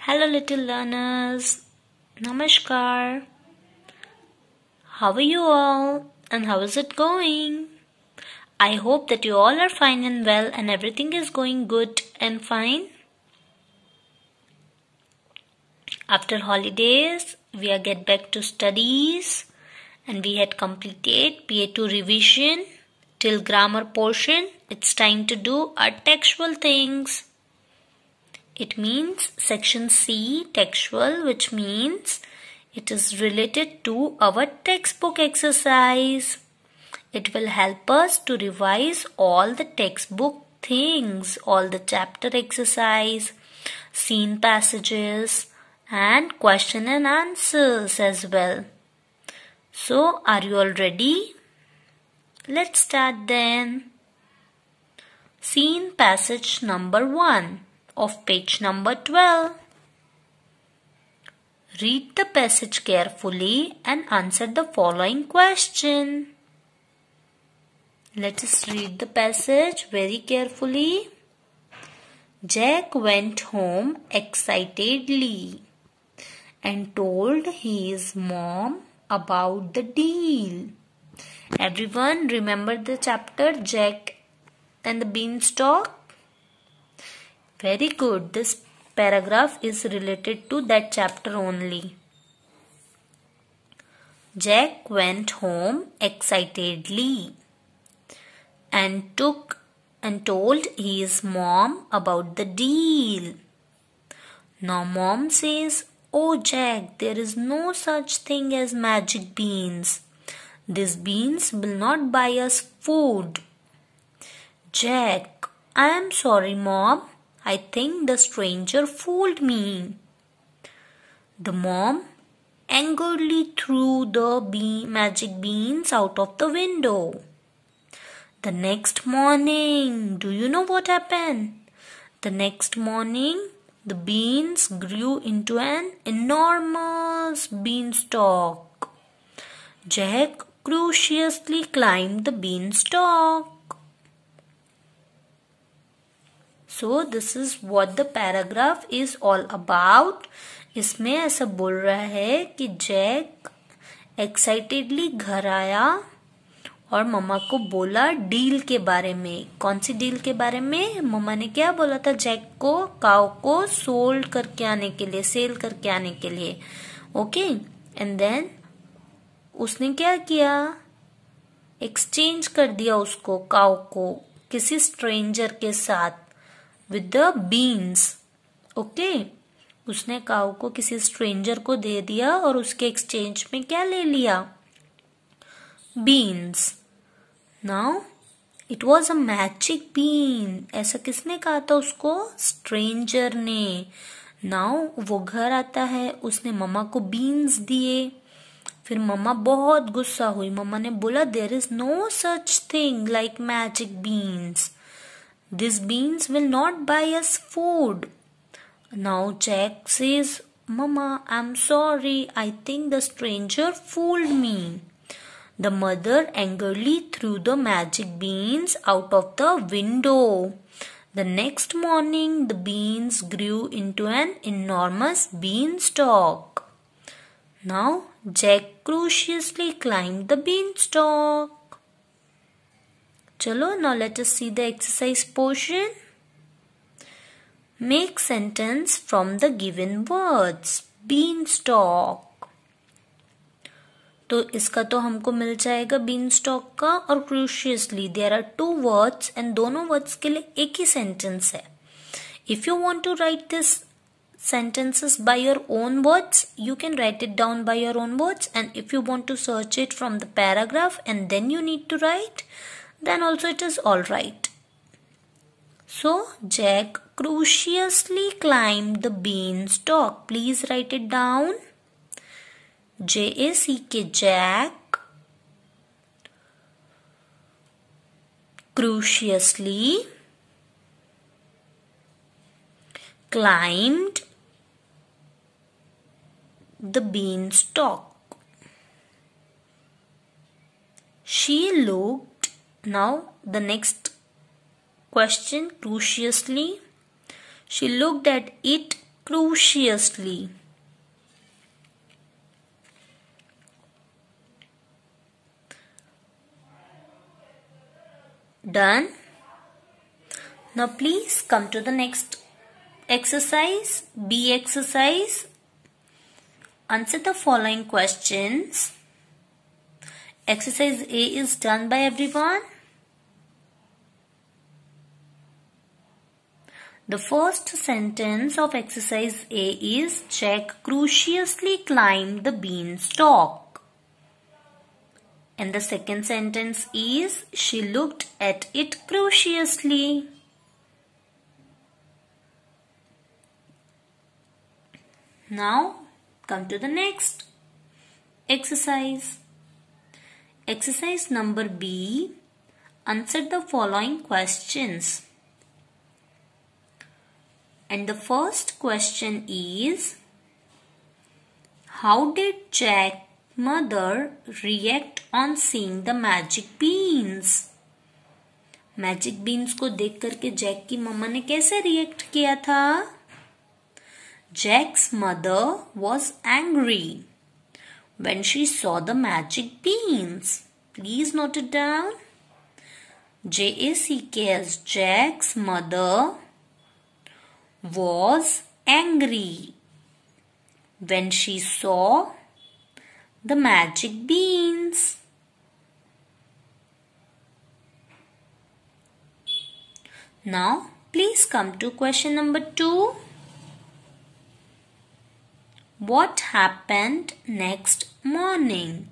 Hello, little learners. Namaskar. How are you all? And how is it going? I hope that you all are fine and well and everything is going good and fine. After holidays, we are get back to studies and we had completed PA2 revision till grammar portion. It's time to do our textual things. It means section C, textual, which means it is related to our textbook exercise. It will help us to revise all the textbook things, all the chapter exercise, scene passages, and question and answers as well. So, are you all ready? Let's start then. Scene passage number 1 of page number 12. Read the passage carefully and answer the following question. Let us read the passage very carefully. Jack went home excitedly and told his mom about the deal. Everyone remember the chapter Jack and the Beanstalk? Very good. This paragraph is related to that chapter only. Jack went home excitedly and told his mom about the deal. Now mom says, "Oh Jack, there is no such thing as magic beans. These beans will not buy us food." Jack, "I am sorry, Mom. I think the stranger fooled me." The mom angrily threw the magic beans out of the window. The next morning, do you know what happened? The next morning, the beans grew into an enormous beanstalk. Jack cautiously climbed the beanstalk. So this is what the paragraph is all about. इसमें ऐसा बोल रहा है कि Jack excitedly घर आया और मम्मा को बोला डील के बारे में. कौन सी डील के बारे में? मम्मा ने क्या बोला था जैक को? काऊ को सोल्ड करके आने के लिए, सेल करके आने के लिए. ओके, एंड देन उसने क्या किया? एक्सचेंज कर दिया उसको, काऊ को, किसी स्ट्रेंजर के साथ with the beans. ओके, उसने काऊ को किसी स्ट्रेंजर को दे दिया और उसके एक्सचेंज में क्या ले लिया? Beans. Now it was a magic bean. ऐसा किसने कहा था उसको? स्ट्रेंजर ने. नाउ वो घर आता है, उसने मम्मा को बीन्स दिए. फिर मम्मा बहुत गुस्सा हुई. मम्मा ने बोला there is no such thing like magic beans. These beans will not buy us food. Now Jack says, "Mama, I'm sorry. I think the stranger fooled me." The mother angrily threw the magic beans out of the window. The next morning, the beans grew into an enormous beanstalk. Now Jack cautiously climbed the beanstalk. Chalo, now let us see the exercise portion. Make sentence from the given words. Beanstalk. तो इसका तो हमको मिल जाएगा beanstalk का, और cruciously there are two words and दोनों words के लिए एक ही sentence है. If you want to write this sentences by your own words, you can write it down by your own words, and if you want to search it from the paragraph and then you need to write, then also it is all right. So Jack cautiously climbed the beanstalk. Please write it down. J-A-C-K, Jack cautiously climbed the beanstalk. She looked. Now the next question, cautiously. She looked at it Cruciously. Done? Now please come to the next exercise, B exercise. Answer the following questions. Exercise A is done by everyone. The first sentence of exercise A is Jack cautiously climbed the beanstalk. And the second sentence is she looked at it curiously. Now come to the next exercise. Exercise number B. Answer the following questions. And the first question is, how did Jack's mother react on seeing the magic beans? Magic beans को देख करके Jack की मम्मा ने कैसे react किया था? Jack's mother was angry when she saw the magic beans. Please note it down. JACK as Jack's mother was angry when she saw the magic beans. Now, please come to question number 2. What happened next morning?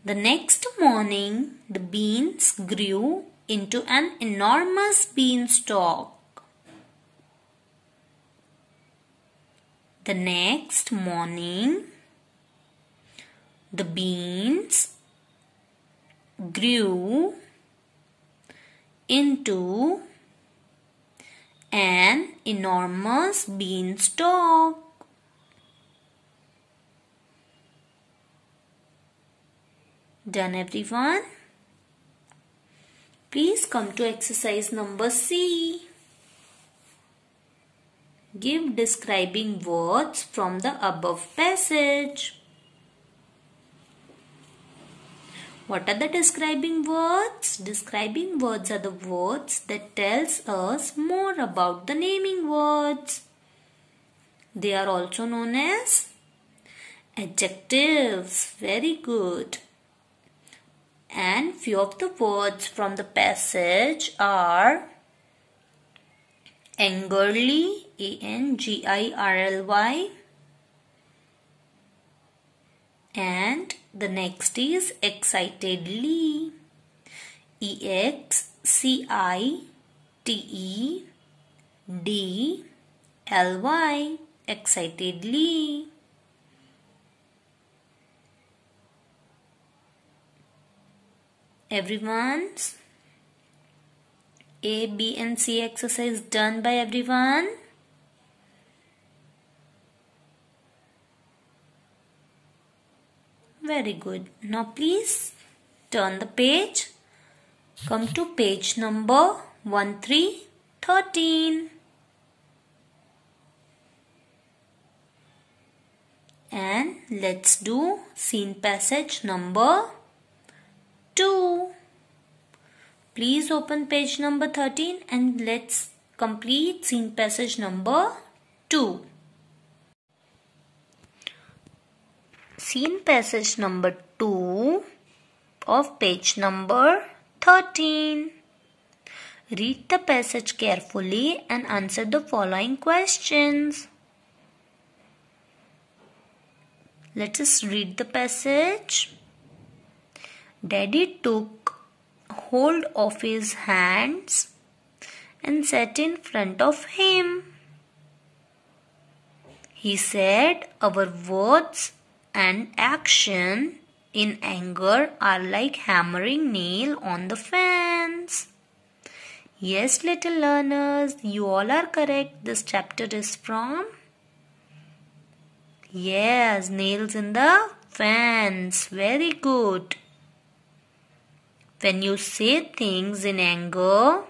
The next morning, the beans grew into an enormous beanstalk. The next morning, the beans grew into an enormous beanstalk. Done, everyone? Please come to exercise number C. Give describing words from the above passage. What are the describing words? Describing words are the words that tells us more about the naming words. They are also known as adjectives. Very good. And few of the words from the passage are angrily, ANGIRLY, and the next is excitedly, EXCITEDLY, excitedly. Everyone's A, B and C exercise done by everyone. Very good. Now please turn the page. Come to page number 1313. And let's do scene passage number 2. Please open page number 13 and let's complete scene passage number 2. Scene passage number 2 of page number 13. Read the passage carefully and answer the following questions. Let us read the passage. Daddy took hold of his hands and sat in front of him. He said, "Our words and action in anger are like hammering nail on the fans." Yes, little learners, you all are correct. This chapter is from nails in the fans. Very good. When you say things in anger,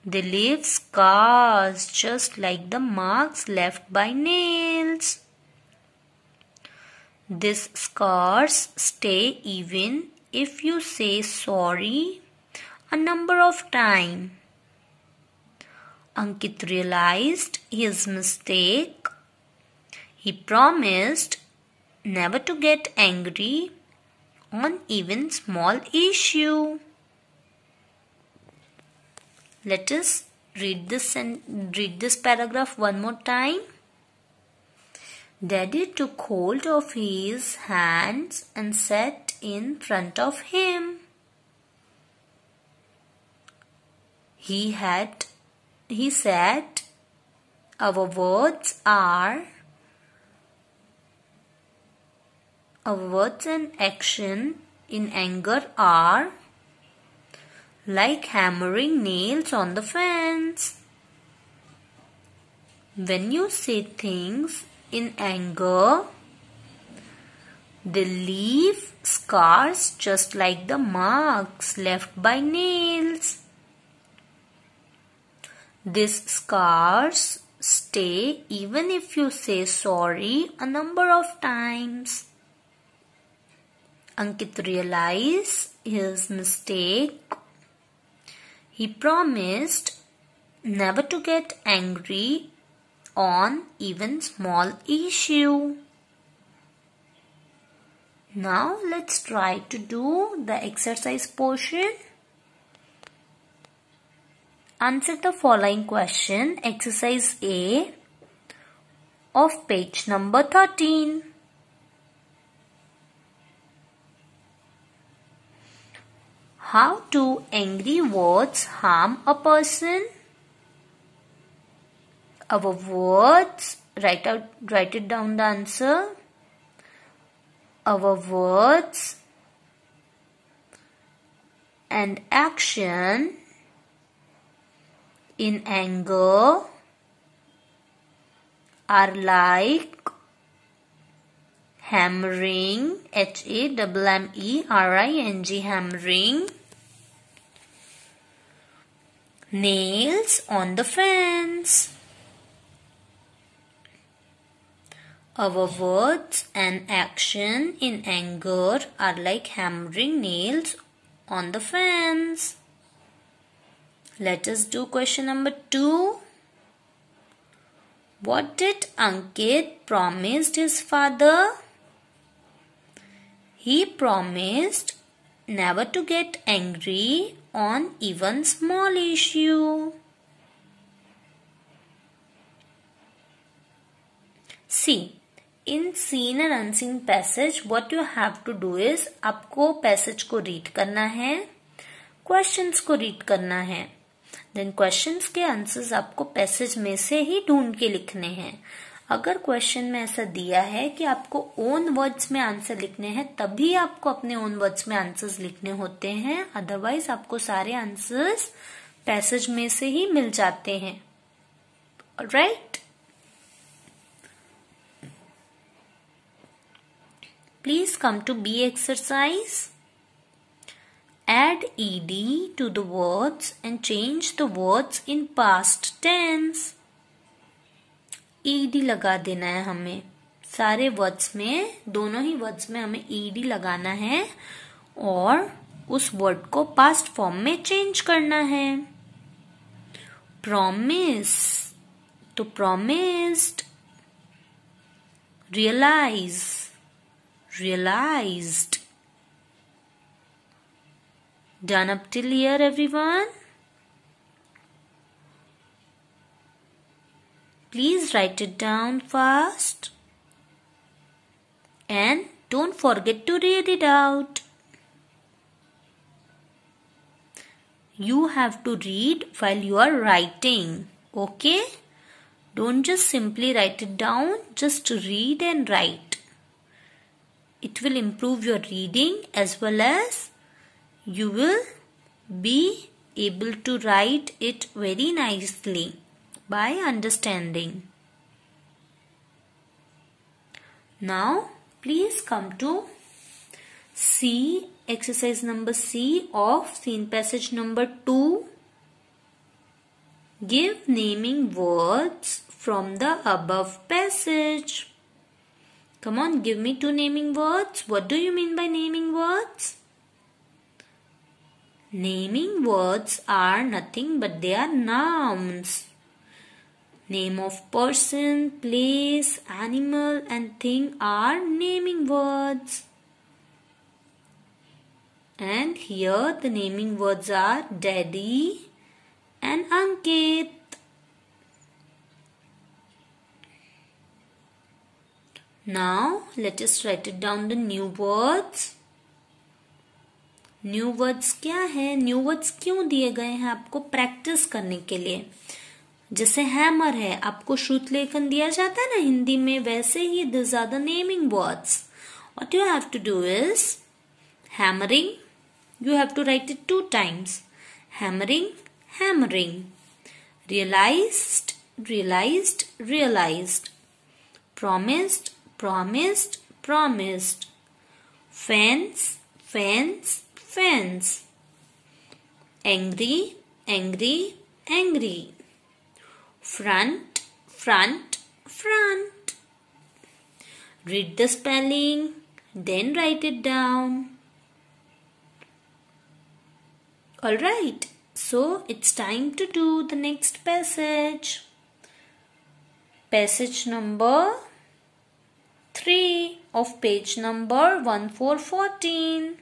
They leave scars just like the marks left by nails. These scars stay even if you say sorry a number of times. Ankit realized his mistake. He promised never to get angry on even small issue. Let us read this paragraph one more time. Daddy took hold of his hands and sat in front of him. He said, our words and action in anger are like hammering nails on the fence. When you say things in anger, they leave scars just like the marks left by nails. These scars stay even if you say sorry a number of times. Ankit realized his mistake. He promised never to get angry on even small issue. Now let's try to do the exercise portion. Answer the following question, exercise A of page number 13. How do angry words harm a person? Our words, write it down the answer. Our words and action in anger are like hammering, HAMMERING, hammering nails on the fence. Our words and action in anger are like hammering nails on the fence. Let us do question number 2. What did Ankit promise his father? He promised never to get angry on even small issue. See, in seen and unseen passage, what you have to do is आपको passage को read करना है, questions को read करना है, then questions के answers आपको passage में से ही ढूंढ के लिखने हैं. अगर क्वेश्चन में ऐसा दिया है कि आपको ओन वर्ड्स में आंसर लिखने हैं, तभी आपको अपने ओन वर्ड्स में आंसर्स लिखने होते हैं. अदरवाइज आपको सारे आंसर्स पैसेज में से ही मिल जाते हैं. Alright, please come to B exercise. Add ed to the words and change the words in past tense. ed लगा देना है हमें सारे वर्ड्स में, दोनों ही वर्ड्स में हमें ed लगाना है और उस वर्ड को पास्ट फॉर्म में चेंज करना है. प्रॉमिस तो promised, realize, realized. Done up till here, everyone? Please write it down fast. And don't forget to read it out. You have to read while you are writing. Okay? Don't just simply write it down. Just read and write. It will improve your reading as well as you will be able to write it very nicely by understanding. Now, please come to C, exercise number C of scene passage number 2. Give naming words from the above passage. Come on, give me 2 naming words. What do you mean by naming words? Naming words are nothing but they are nouns. Name of person, place, animal and thing are naming words. And here the naming words are Daddy and Ankit. Now let us write it down the new words. New words क्या है? New words क्यों दिए गए हैं आपको? Practice करने के लिए. जैसे हैमर है, आपको श्रुत लेखन दिया जाता है ना हिंदी में, वैसे ही this are the naming words. What you have to do is hammering. You have to write it 2 times. Hammering, hammering. Realized, realized, realized. Promised, promised, promised. Fence, fence, fence. Angry, angry, angry. Front, front, front. Read the spelling, then write it down. Alright, so it's time to do the next passage. Passage number 3 of page number 1414.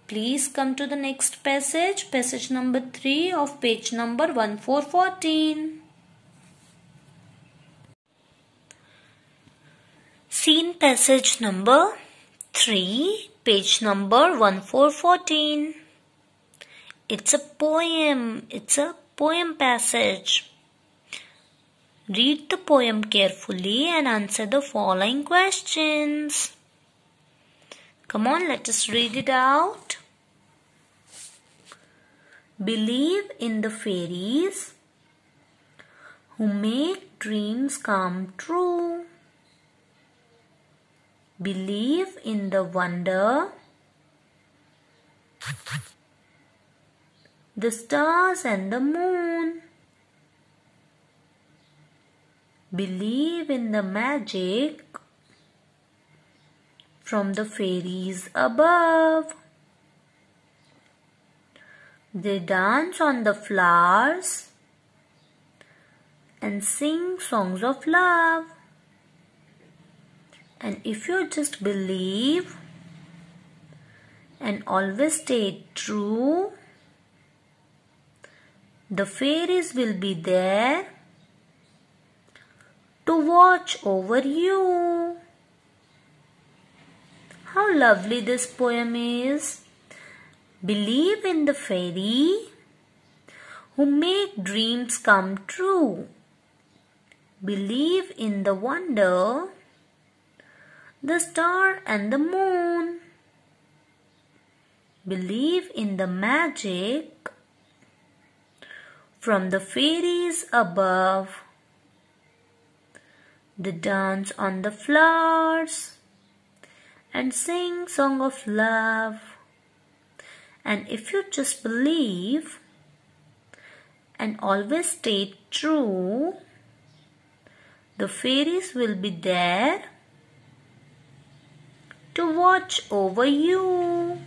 Please come to the next passage, passage number 3 of page number 1414. Scene passage number 3, page number 1414. It's a poem. It's a poem passage. Read the poem carefully and answer the following questions. Come on, let us read it out. Believe in the fairies who make dreams come true. Believe in the wonder the stars and the moon. Believe in the magic from the fairies above. They dance on the flowers and sing songs of love. And if you just believe and always stay true, the fairies will be there to watch over you. How lovely this poem is. Believe in the fairy who make dreams come true. Believe in the wonder, the star and the moon. Believe in the magic from the fairies above. They dance on the flowers and sing song of love. And if you just believe and always stay true, the fairies will be there to watch over you.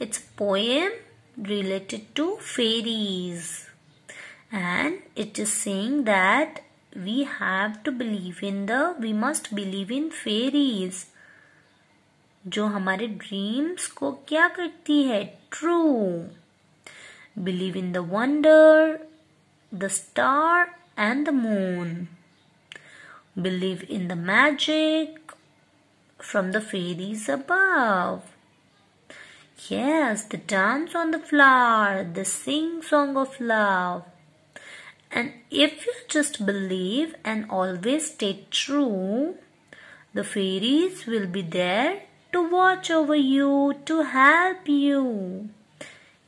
It's a poem related to fairies, and it is saying that we must believe in fairies जो हमारे dreams को क्या करती है? True. Believe in the wonder, the star and the moon. Believe in the magic from the fairies above. Yes, they dance on the flower, they sing song of love. And if you just believe and always stay true, the fairies will be there to watch over you, to help you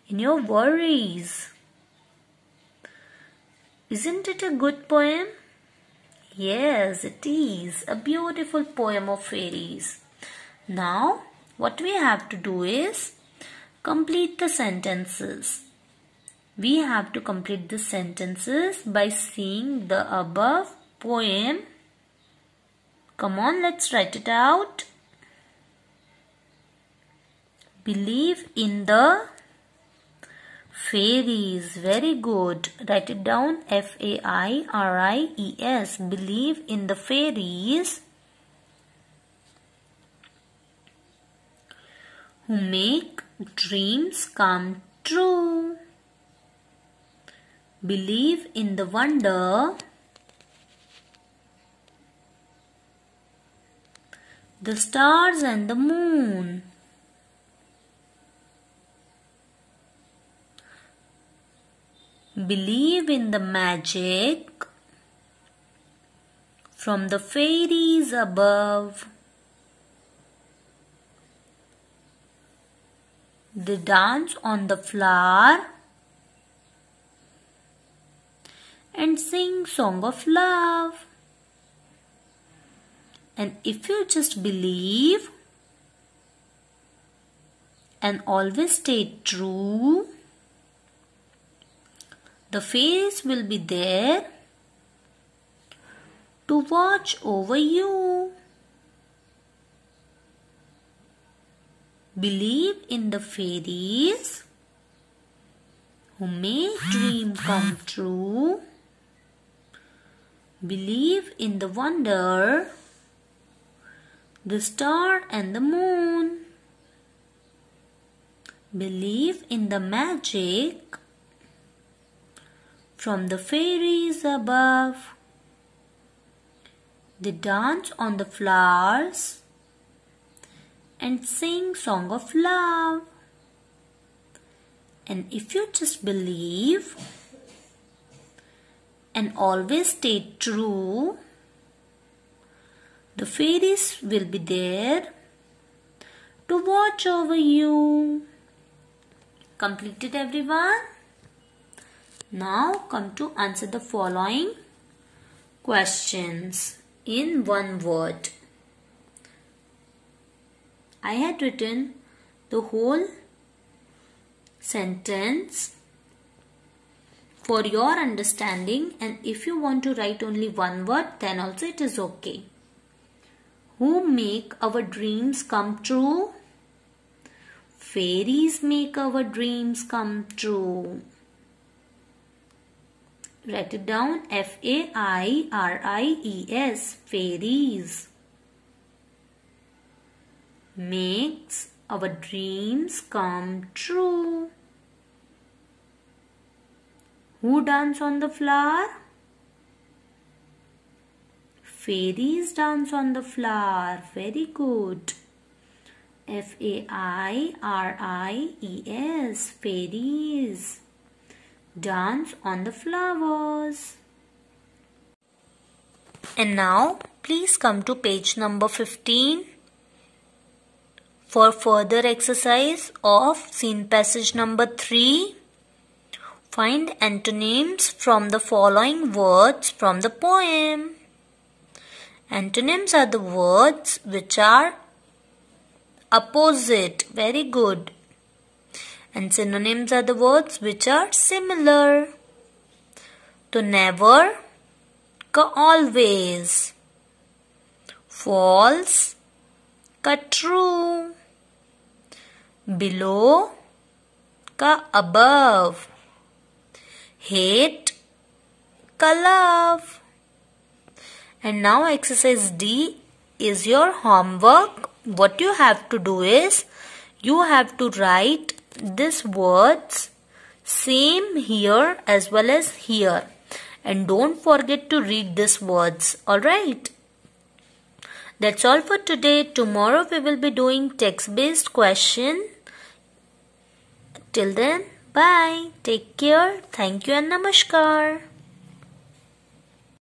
in your worries. Isn't it a good poem? Yes, it is a beautiful poem of fairies. Now, what we have to do is complete the sentences. We have to complete the sentences by seeing the above poem. Come on, let's write it out. Believe in the fairies. Very good. Write it down. F-A-I-R-I-E-S. Believe in the fairies who make dreams come true. Believe in the wonder the stars and the moon. Believe in the magic from the fairies above. They dance on the flower and sing song of love. And if you just believe and always stay true, the fairies will be there to watch over you. Believe in the fairies who make dreams come true. Believe in the wonder, the star and the moon. Believe in the magic from the fairies above. They dance on the flowers and sing song of love. And if you just believe and always stay true, the fairies will be there to watch over you. Completed, everyone? Now come to answer the following questions in one word. I had written the whole sentence for your understanding, and if you want to write only one word, then also it is okay. Who make our dreams come true? Fairies make our dreams come true. Write it down. F-A-I-R-I-E-S. Fairies makes our dreams come true. Who dance on the flower? Fairies dance on the flower. Very good. F-A-I-R-I-E-S. Fairies dance on the flowers. And now please come to page number 15 for further exercise of scene passage number 3. Find antonyms from the following words from the poem. Antonyms are the words which are opposite. Very good. And synonyms are the words which are similar. To never, ka always. False, ka true. Below, ka above. Hate, ka love. And now exercise D is your homework. What you have to do is, you have to write these words same here as well as here. And don't forget to read these words. Alright. That's all for today. Tomorrow we will be doing text-based question. Till then, bye. Take care. Thank you and namaskar.